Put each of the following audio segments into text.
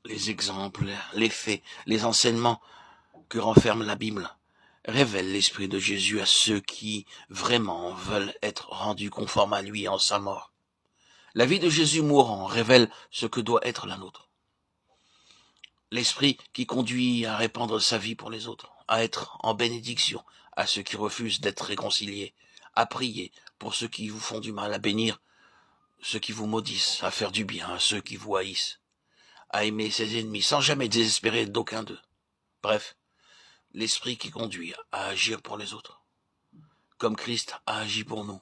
les exemples, les faits, les enseignements que renferme la Bible révèlent l'esprit de Jésus à ceux qui vraiment veulent être rendus conformes à lui en sa mort. La vie de Jésus mourant révèle ce que doit être la nôtre. L'esprit qui conduit à répandre sa vie pour les autres, à être en bénédiction à ceux qui refusent d'être réconciliés, à prier pour ceux qui vous font du mal, à bénir ceux qui vous maudissent, à faire du bien à ceux qui vous haïssent, à aimer ses ennemis sans jamais désespérer d'aucun d'eux. Bref, l'esprit qui conduit à agir pour les autres, comme Christ a agi pour nous.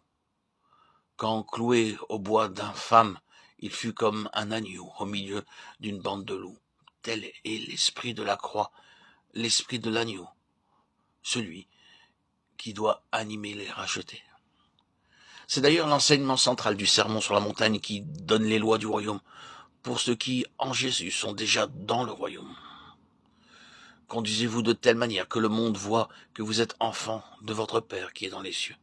Quand cloué au bois d'infâme, il fut comme un agneau au milieu d'une bande de loups. Tel est l'esprit de la croix, l'esprit de l'agneau, celui qui doit animer les rachetés. C'est d'ailleurs l'enseignement central du sermon sur la montagne qui donne les lois du royaume pour ceux qui, en Jésus, sont déjà dans le royaume. Conduisez-vous de telle manière que le monde voit que vous êtes enfants de votre Père qui est dans les cieux.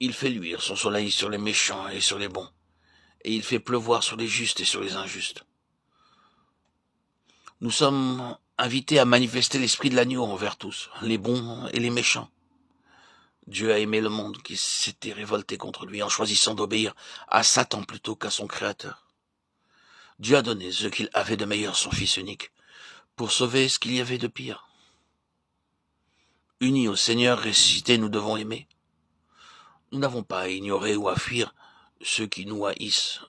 Il fait luire son soleil sur les méchants et sur les bons, et il fait pleuvoir sur les justes et sur les injustes. Nous sommes invités à manifester l'esprit de l'agneau envers tous, les bons et les méchants. Dieu a aimé le monde qui s'était révolté contre lui en choisissant d'obéir à Satan plutôt qu'à son Créateur. Dieu a donné ce qu'il avait de meilleur, son Fils unique, pour sauver ce qu'il y avait de pire. Unis au Seigneur ressuscité, nous devons aimer. Nous n'avons pas à ignorer ou à fuir ceux qui nous haïssent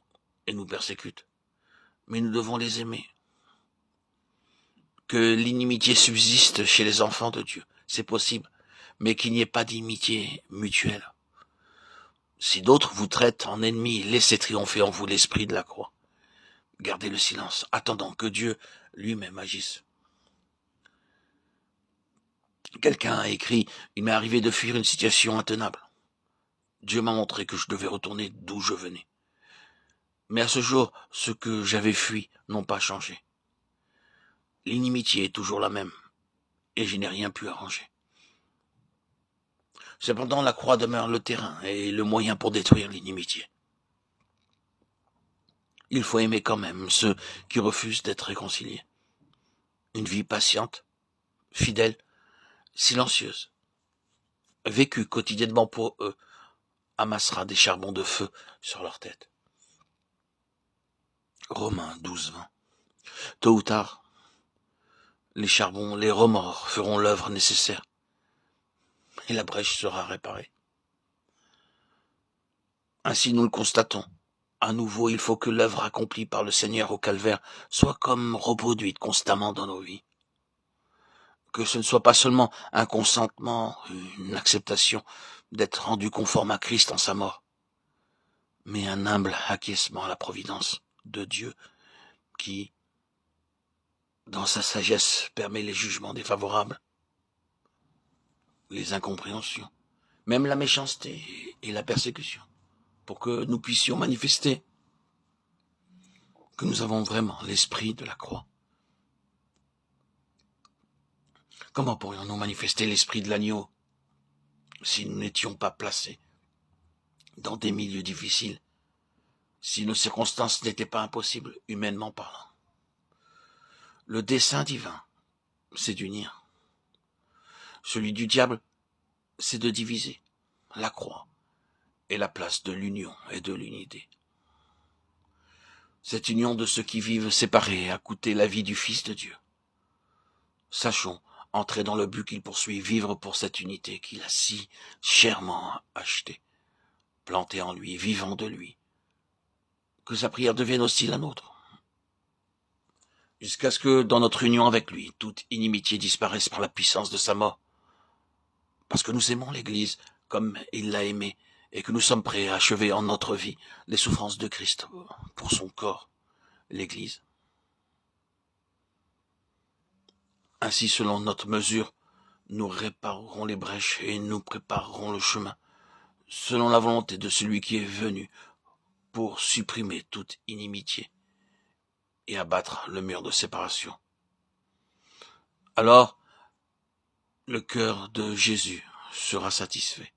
et nous persécutent, mais nous devons les aimer. Que l'inimitié subsiste chez les enfants de Dieu, c'est possible, mais qu'il n'y ait pas d'inimitié mutuelle. Si d'autres vous traitent en ennemis, laissez triompher en vous l'esprit de la croix. Gardez le silence, attendant que Dieu lui-même agisse. Quelqu'un a écrit « Il m'est arrivé de fuir une situation intenable. Dieu m'a montré que je devais retourner d'où je venais. Mais à ce jour, ceux que j'avais fui n'ont pas changé. L'inimitié est toujours la même, et je n'ai rien pu arranger. Cependant, la croix demeure le terrain et le moyen pour détruire l'inimitié. Il faut aimer quand même ceux qui refusent d'être réconciliés. Une vie patiente, fidèle, silencieuse, vécue quotidiennement pour eux, amassera des charbons de feu sur leur tête. Romains 12:20. Tôt ou tard, les charbons, les remords feront l'œuvre nécessaire et la brèche sera réparée. Ainsi nous le constatons. À nouveau, il faut que l'œuvre accomplie par le Seigneur au calvaire soit comme reproduite constamment dans nos vies. Que ce ne soit pas seulement un consentement, une acceptation d'être rendu conforme à Christ en sa mort, mais un humble acquiescement à la providence de Dieu qui, dans sa sagesse, permet les jugements défavorables, les incompréhensions, même la méchanceté et la persécution, pour que nous puissions manifester que nous avons vraiment l'esprit de la croix. Comment pourrions-nous manifester l'esprit de l'agneau si nous n'étions pas placés dans des milieux difficiles, si nos circonstances n'étaient pas impossibles, humainement parlant? Le dessein divin, c'est d'unir. Celui du diable, c'est de diviser. La croix est la place de l'union et de l'unité. Cette union de ceux qui vivent séparés a coûté la vie du Fils de Dieu. Sachons entrer dans le but qu'il poursuit, vivre pour cette unité qu'il a si chèrement achetée, plantée en lui, vivant de lui. Que sa prière devienne aussi la nôtre. Jusqu'à ce que, dans notre union avec lui, toute inimitié disparaisse par la puissance de sa mort. Parce que nous aimons l'Église comme il l'a aimée, et que nous sommes prêts à achever en notre vie les souffrances de Christ pour son corps, l'Église. Ainsi, selon notre mesure, nous réparerons les brèches et nous préparerons le chemin, selon la volonté de celui qui est venu pour supprimer toute inimitié et abattre le mur de séparation. Alors, le cœur de Jésus sera satisfait.